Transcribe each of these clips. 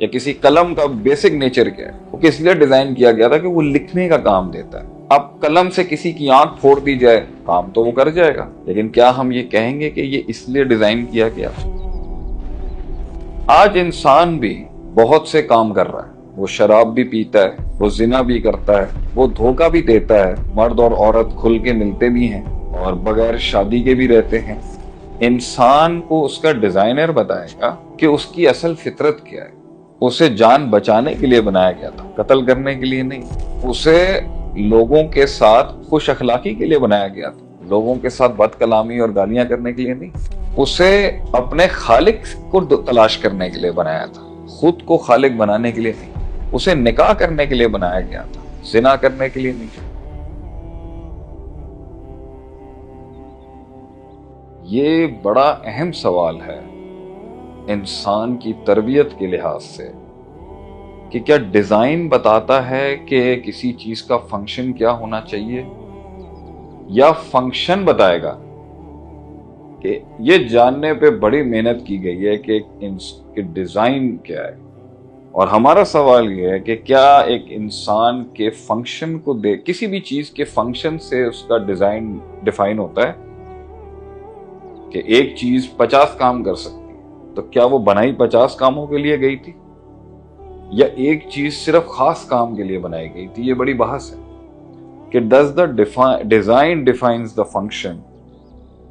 या किसी कलम का बेसिक नेचर क्या है? वो किस लिए डिजाइन किया गया था कि वो लिखने का काम देता है। अब कलम से किसी की आंख फोड़ दी जाए, काम तो वो कर जाएगा, लेकिन क्या हम ये कहेंगे कि ये इसलिए डिजाइन किया गया? आज इंसान भी बहुत से काम कर रहा है। वो शराब भी पीता है, वो जिना भी करता है, वो धोखा भी देता है, मर्द और औरत खुल के मिलते भी हैं और बगैर शादी के भी रहते हैं। इंसान को उसका डिजाइनर बताएगा कि उसकी असल फितरत क्या है। उसे जान बचाने के लिए बनाया गया था, कत्ल करने के लिए नहीं। उसे लोगों के साथ खुश अखलाकी के लिए बनाया गया था, लोगों के साथ बदकलामी और गालियां करने के लिए नहीं। उसे अपने खालिक को तलाश करने के लिए बनाया था, खुद को खालिक बनाने के लिए नहीं। उसे निकाह करने के लिए बनाया गया था, जिना करने के लिए नहीं। ये बड़ा अहम सवाल है इंसान की तरबियत के लिहाज से कि क्या डिजाइन बताता है कि किसी चीज का फंक्शन क्या होना चाहिए, या फंक्शन बताएगा? कि ये जानने पे बड़ी मेहनत की गई है कि डिजाइन क्या है, और हमारा सवाल ये है कि क्या एक इंसान के फंक्शन को देख, किसी भी चीज के फंक्शन से उसका डिजाइन डिफाइन होता है? कि एक चीज 50 काम कर सकती है, तो क्या वो बनाई 50 कामों के लिए गई थी, या एक चीज सिर्फ खास काम के लिए बनाई गई थी? ये बड़ी बहस है कि does the design defines the function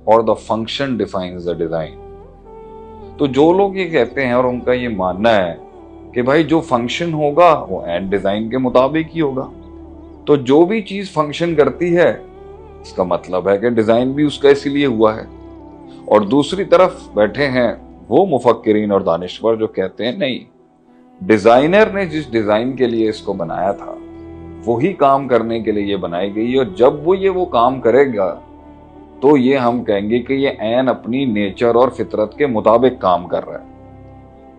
और the function defines the design. तो जो लोग ये कहते हैं और उनका ये मानना है कि भाई जो फंक्शन होगा वो एंड डिजाइन के मुताबिक ही होगा, तो जो भी चीज फंक्शन करती है इसका मतलब है कि डिजाइन भी उसका इसीलिए हुआ है। और दूसरी तरफ बैठे हैं वो मुफक्किरीन और दानिश्वर जो कहते हैं नहीं, डिजाइनर ने जिस डिजाइन के लिए इसको बनाया था वही काम करने के लिए ये बनाई गई, और जब वो काम करेगा तो ये हम कहेंगे कि ये ऐन अपनी नेचर और फितरत के मुताबिक काम कर रहा है।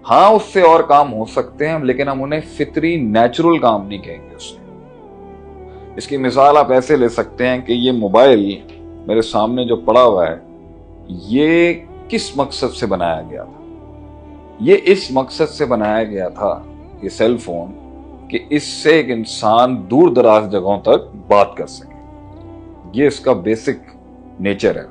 हाँ, उससे और काम हो सकते हैं, लेकिन हम उन्हें फितरी नेचुरल काम नहीं कहेंगे उससे। इसकी मिसाल आप ऐसे ले सकते हैं कि ये मोबाइल मेरे सामने जो पड़ा हुआ है, ये किस मकसद से बनाया गया था? ये इस मकसद से बनाया गया था, ये सेल फोन, कि इससे एक इंसान दूर दराज जगहों तक बात कर सके। ये इसका बेसिक नेचर है।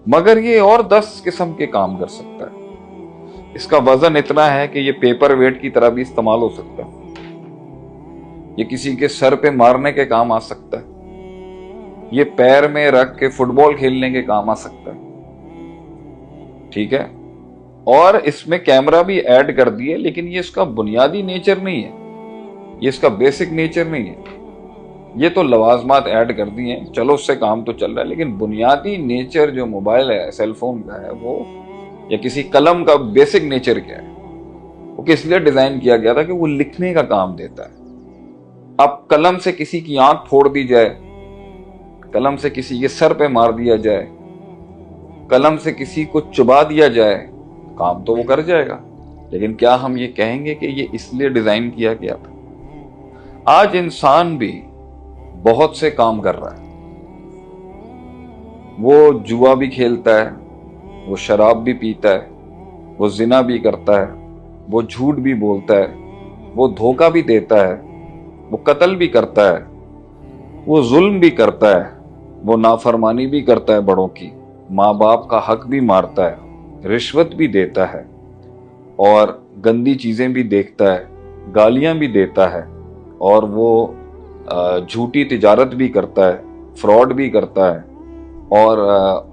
मगर ये और 10 किस्म के काम कर सकता है। इसका वजन इतना है कि ये पेपर वेट की तरह भी इस्तेमाल हो सकता है। ये किसी के सर पे मारने के काम आ सकता है। ये पैर में रख के फुटबॉल खेलने के काम आ सकता है। ठीक है, और इसमें कैमरा भी ऐड कर दिए, लेकिन ये इसका बुनियादी नेचर नहीं है, ये इसका बेसिक नेचर नहीं है। ये तो लवाजमात ऐड कर दिए हैं, चलो उससे काम तो चल रहा है, लेकिन बुनियादी नेचर जो मोबाइल है, सेल फोन का है, वो या किसी कलम का बेसिक नेचर क्या है? वो किस लिए डिजाइन किया गया था कि वो लिखने का काम देता है। अब कलम से किसी की आंख फोड़ दी जाए, कलम से किसी के सर पे मार दिया जाए, कलम से किसी को चुबा दिया जाए, काम तो वो कर जाएगा, लेकिन क्या हम ये कहेंगे कि ये इसलिए डिजाइन किया गया था? आज इंसान भी बहुत से काम कर रहा है। वो जुआ भी खेलता है, वो शराब भी पीता है, वो जिना भी करता है, वो झूठ भी बोलता है, वो धोखा भी देता है, वो कत्ल भी करता है, वो जुल्म भी करता है, वो नाफरमानी भी करता है बड़ों की, माँ बाप का हक भी मारता है, रिश्वत भी देता है, और गंदी चीजें भी देखता है, गालियां भी देता है, और वो झूठी तिजारत भी करता है, फ्रॉड भी करता है, और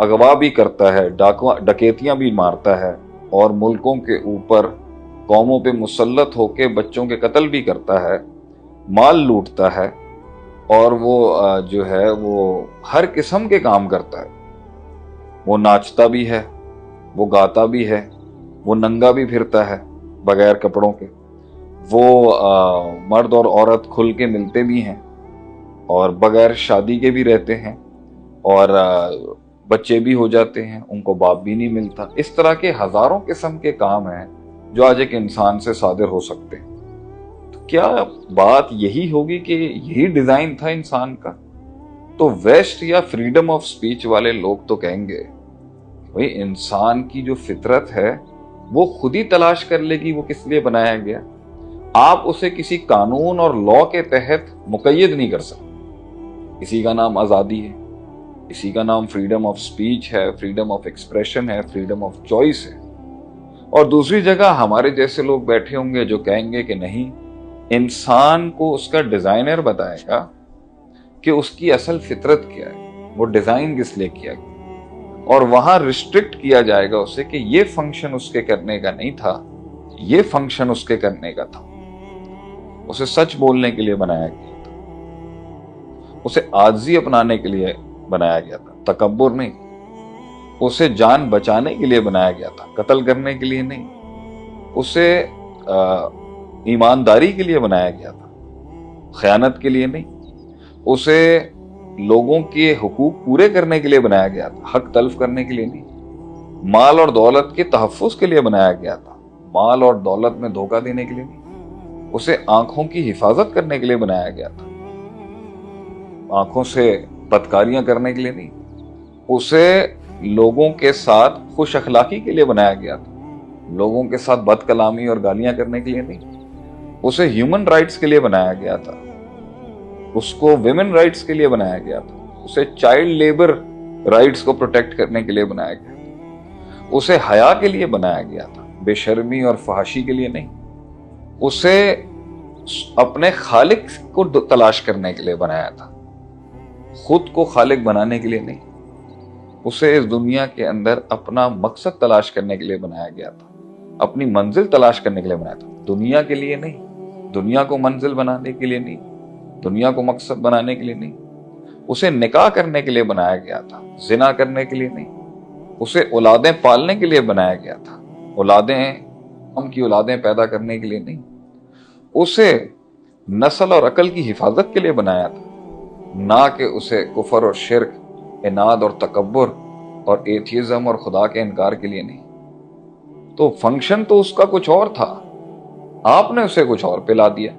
अगवा भी करता है, डकैतियां भी मारता है, और मुल्कों के ऊपर कौमों पे मुसल्लत होके बच्चों के कत्ल भी करता है, माल लूटता है, और वो जो है वो हर किस्म के काम करता है। वो नाचता भी है, वो गाता भी है, वो नंगा भी फिरता है बगैर कपड़ों के, वो मर्द और औरत खुल के मिलते भी हैं और बगैर शादी के भी रहते हैं, और बच्चे भी हो जाते हैं, उनको बाप भी नहीं मिलता। इस तरह के हजारों किस्म के काम हैं जो आज एक इंसान से सादिर हो सकते हैं। तो क्या बात यही होगी कि यही डिजाइन था इंसान का? तो वेस्ट या फ्रीडम ऑफ स्पीच वाले लोग तो कहेंगे भाई इंसान की जो फितरत है وہ خود ہی تلاش کر لے گی وہ کس لیے بنایا گیا. آپ اسے کسی قانون اور لا کے تحت مقید نہیں کر سکتے. اسی کا نام آزادی ہے, اسی کا نام فریڈم آف سپیچ ہے, فریڈم آف ایکسپریشن ہے, فریڈم آف چوائس ہے. اور دوسری جگہ ہمارے جیسے لوگ بیٹھے ہوں گے جو کہیں گے کہ نہیں, انسان کو اس کا ڈیزائنر بتائے گا کہ اس کی اصل فطرت کیا ہے, وہ ڈیزائن کس لیے کیا گیا, اور وہاں ریسٹرکٹ کیا جائے گا اسے کہ یہ فنکشن اس کے کرنے کا نہیں تھا, یہ فنکشن اس کے کرنے کا تھا. اسے سچ بولنے کے لیے بنایا گیا تھا, اسے عاجزی اپنانے کے لیے بنایا گیا تھا, تکبر نہیں. اسے جان بچانے کے لیے بنایا گیا تھا, قتل کرنے کے لیے نہیں. اسے ایمانداری کے لیے بنایا گیا تھا, خیانت کے لیے نہیں. اسے لوگوں کے حقوق پورے کرنے کے لیے بنایا گیا تھا, حق تلف کرنے کے لیے نہیں. مال اور دولت کے تحفظ کے لیے بنایا گیا تھا, مال اور دولت میں دھوکہ دینے کے لیے نہیں. اسے آنکھوں کی حفاظت کرنے کے لیے بنایا گیا تھا, آنکھوں سے بدکاریاں کرنے کے لیے نہیں. اسے لوگوں کے ساتھ خوش اخلاقی کے لیے بنایا گیا تھا, لوگوں کے ساتھ بد کلامی اور گالیاں کرنے کے لیے نہیں. اسے ہیومن رائٹس کے لیے بنایا گیا تھا, اس کو ویمن رائٹس کے لیے بنایا گیا تھا. اسے چائلڈ لیبر رائٹس کو پروٹیکٹ کرنے کے لیے بنایا گیا تھا. اسے حیا کے لیے بنایا گیا تھا, بے شرمی اور فحاشی کے لیے نہیں. اسے اپنے خالق کو تلاش کرنے کے لیے بنایا تھا, خود کو خالق بنانے کے لیے نہیں. اسے اس دنیا کے اندر اپنا مقصد تلاش کرنے کے لیے بنایا گیا تھا, اپنی منزل تلاش کرنے کے لیے بنایا تھا, دنیا کے لیے نہیں, دنیا کو منزل بنانے کے لیے نہیں, دنیا کو مقصد بنانے کے لیے نہیں. اسے نکاح کرنے کے لیے بنایا گیا تھا, زنا کرنے کے لیے نہیں. اسے اولادیں پالنے کے لیے بنایا گیا تھا, ہم کی اولادیں پیدا کرنے کے لیے نہیں. اسے نسل اور عقل کی حفاظت کے لیے بنایا تھا, نہ کہ اسے کفر اور شرک, عناد اور تکبر اور ایتھیزم اور خدا کے انکار کے لیے نہیں. تو فنکشن تو اس کا کچھ اور تھا, آپ نے اسے کچھ اور پلا دیا.